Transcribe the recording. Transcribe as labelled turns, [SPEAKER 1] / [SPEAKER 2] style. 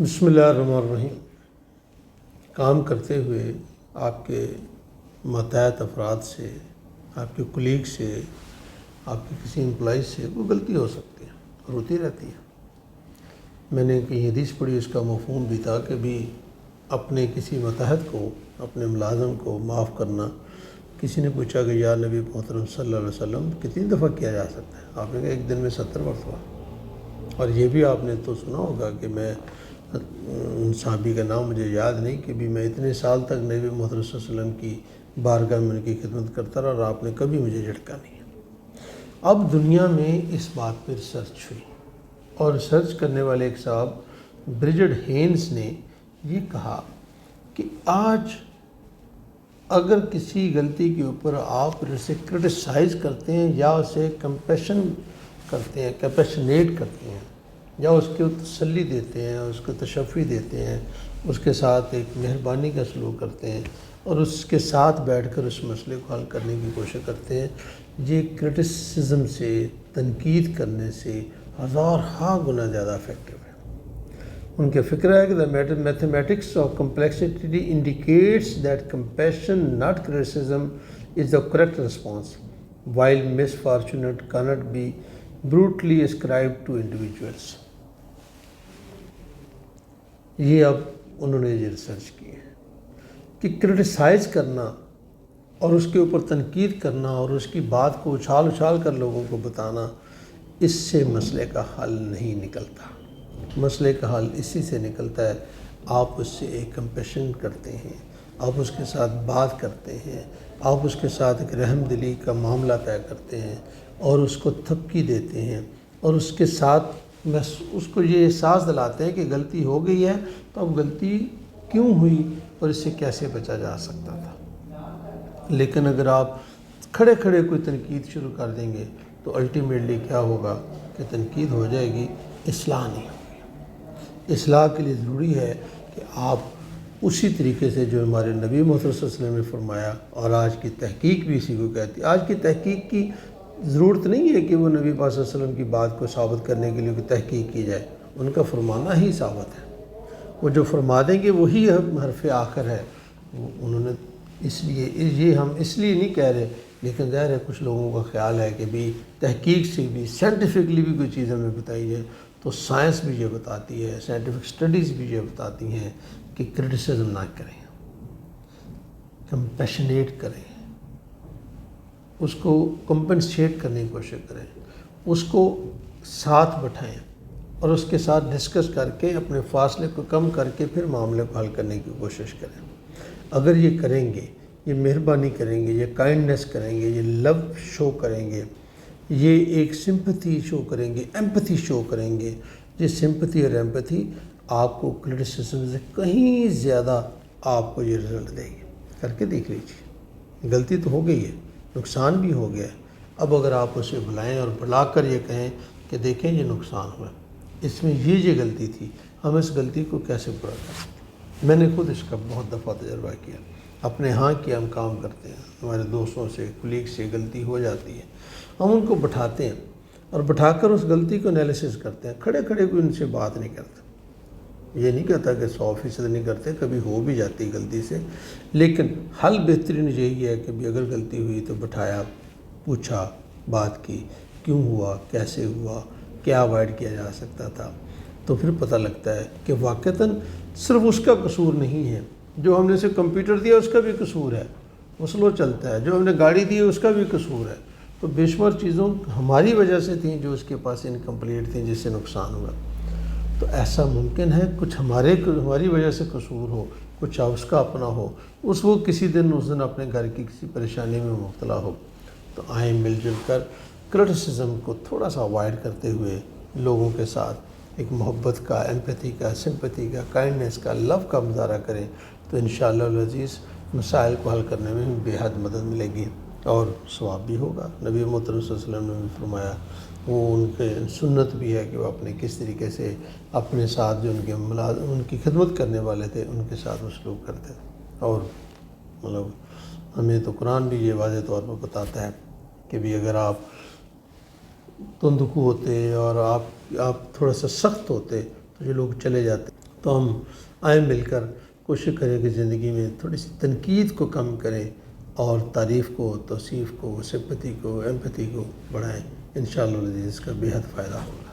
[SPEAKER 1] بسم اللہ الرحمن الرحیم۔ کام کرتے ہوئے آپ کے ماتحت افراد سے، آپ کے کولیگ سے، آپ کے کسی امپلائی سے کوئی غلطی ہو سکتی ہے اور ہوتی رہتی ہے۔ میں نے کہیں حدیث پڑھی، اس کا مفہوم بھی تھا کہ بھی اپنے کسی ماتحت کو، اپنے ملازم کو معاف کرنا۔ کسی نے پوچھا کہ یا نبی محترم صلی اللہ علیہ وسلم کتنی دفعہ کیا جا سکتا ہے؟ آپ نے کہا ایک دن میں 70 مرتبہ۔ اور یہ بھی آپ نے تو سنا ہوگا کہ میں صحابی کا نام مجھے یاد نہیں کہ بھی میں اتنے سال تک نبی محترم صلی اللہ علیہ وسلم کی بارگاہ میں ان کی خدمت کرتا رہا اور آپ نے کبھی مجھے جھٹکا نہیں ہے۔ اب دنیا میں اس بات پہ ریسرچ ہوئی اور ریسرچ کرنے والے ایک صاحب برجٹ ہینس نے یہ کہا کہ آج اگر کسی غلطی کے اوپر آپ اسے کرٹیسائز کرتے ہیں یا اسے کمپیشن کرتے ہیں، کمپیشنیٹ کرتے ہیں، یا اس کو تسلی دیتے ہیں، اس کو تشفی دیتے ہیں، اس کے ساتھ ایک مہربانی کا سلوک کرتے ہیں اور اس کے ساتھ بیٹھ کر اس مسئلے کو حل کرنے کی کوشش کرتے ہیں، یہ کرٹیسزم سے، تنقید کرنے سے ہزارہا گنا زیادہ افیکٹو ہے۔ ان کے فکر ہے کہ the mathematics of complexity indicates that compassion, not criticism, is the correct response, while misfortune cannot be brutally ascribed to individuals۔ یہ اب انہوں نے یہ ریسرچ کی ہے کہ کرٹیسائز کرنا اور اس کے اوپر تنقید کرنا اور اس کی بات کو اچھال کر لوگوں کو بتانا، اس سے مسئلے کا حل نہیں نکلتا۔ مسئلے کا حل اسی سے نکلتا ہے، آپ اس سے ایک کمپیشن کرتے ہیں، آپ اس کے ساتھ بات کرتے ہیں، آپ اس کے ساتھ ایک رحم دلی کا معاملہ طے کرتے ہیں اور اس کو تھپکی دیتے ہیں اور اس کے ساتھ اس کو یہ احساس دلاتے ہیں کہ غلطی ہو گئی ہے، تو اب غلطی کیوں ہوئی اور اس سے کیسے بچا جا سکتا تھا۔ لیکن اگر آپ کھڑے کوئی تنقید شروع کر دیں گے تو الٹیمیٹلی کیا ہوگا کہ تنقید ہو جائے گی، اصلاح نہیں ہوگی۔ اصلاح کے لیے ضروری ہے کہ آپ اسی طریقے سے جو ہمارے نبی محترم صلی اللہ علیہ وسلم نے فرمایا، اور آج کی تحقیق بھی اسی کو کہتی ہے۔ آج کی تحقیق کی ضرورت نہیں ہے کہ وہ نبی پاک صلی اللہ علیہ وسلم کی بات کو ثابت کرنے کے لیے کوئی تحقیق کی جائے، ان کا فرمانا ہی ثابت ہے۔ وہ جو فرما دیں گے وہی حرف آخر ہے۔ انہوں نے اس لیے یہ ہم اس لیے نہیں کہہ رہے، لیکن ظاہر ہے کچھ لوگوں کا خیال ہے کہ بھی تحقیق سے بھی، سائنٹیفکلی بھی کوئی چیز ہمیں بتائی جائے تو سائنس بھی یہ بتاتی ہے، سائنٹیفک سٹڈیز بھی یہ بتاتی ہیں کہ کرٹیسزم نہ کریں، کمپیشنیٹ کریں، اس کو کمپنسیٹ کرنے کی کوشش کریں، اس کو ساتھ بٹھائیں اور اس کے ساتھ ڈسکس کر کے اپنے فاصلے کو کم کر کے پھر معاملے کو حل کرنے کی کوشش کریں۔ اگر یہ کریں گے، یہ مہربانی کریں گے، یہ کائنڈنیس کریں گے، یہ لو شو کریں گے، یہ ایک سمپتھی شو کریں گے، ایمپتھی شو کریں گے، یہ سمپتھی اور ایمپتھی آپ کو کرٹیسزم سے کہیں زیادہ آپ کو یہ رزلٹ دے گی۔ کر کے دیکھ لیجیے، غلطی تو ہو گئی ہے، نقصان بھی ہو گیا ہے، اب اگر آپ اسے بلائیں اور بلا کر یہ کہیں کہ دیکھیں یہ نقصان ہوا، اس میں یہ غلطی تھی، ہم اس غلطی کو کیسے پورا کر سکتے ہیں۔ میں نے خود اس کا بہت دفعہ تجربہ کیا، اپنے ہاں کیا ہم کام کرتے ہیں، ہمارے دوستوں سے، کولیگ سے غلطی ہو جاتی ہے، ہم ان کو بٹھاتے ہیں اور بٹھا کر اس غلطی کو انالیسس کرتے ہیں، کھڑے کوئی ان سے بات نہیں کرتا۔ یہ نہیں کہتا کہ 100% نہیں کرتے، کبھی ہو بھی جاتی غلطی سے، لیکن حل بہترین یہی ہے کہ بھی اگر غلطی ہوئی تو بٹھایا، پوچھا، بات کی، کیوں ہوا، کیسے ہوا، کیا اوائڈ کیا جا سکتا تھا، تو پھر پتہ لگتا ہے کہ واقعتاً صرف اس کا قصور نہیں ہے، جو ہم نے اسے کمپیوٹر دیا اس کا بھی قصور ہے، وہ سلو چلتا ہے، جو ہم نے گاڑی دی اس کا بھی قصور ہے، تو بے شمار چیزوں ہماری وجہ سے تھیں جو اس کے پاس انکمپلیٹ تھیں، جس سے نقصان ہوا۔ تو ایسا ممکن ہے کچھ ہماری وجہ سے قصور ہو، کچھ اس کا اپنا ہو، وہ کسی دن اپنے گھر کی کسی پریشانی میں مبتلا ہو، تو آئیں مل جل کر کرٹیسزم کو تھوڑا سا اوائڈ کرتے ہوئے لوگوں کے ساتھ ایک محبت کا، ایمپیتھی کا، سمپتھی کا، کائنڈنیس کا، لو کا مظاہرہ کریں، تو انشاءاللہ العزیز مسائل کو حل کرنے میں بے حد مدد ملے گی اور ثواب بھی ہوگا۔ نبی محترم صلی اللہ علیہ وسلم نے بھی فرمایا، وہ ان کے سنت بھی ہے کہ وہ اپنے کس طریقے سے اپنے ساتھ جو ان کی خدمت کرنے والے تھے ان کے ساتھ وہ سلوک کرتے تھے۔ اور ہمیں تو قرآن بھی یہ واضح طور پر بتاتا ہے کہ بھی اگر آپ تندخو ہوتے اور آپ تھوڑا سا سخت ہوتے تو یہ لوگ چلے جاتے، تو ہم آئیں مل کر کوشش کریں کہ زندگی میں تھوڑی سی تنقید کو کم کریں اور تعریف کو، توصیف کو، سمپتی کو، ایمپتھی کو بڑھائیں۔ انشاءاللہ العزیز اس کا بے حد فائدہ ہوگا۔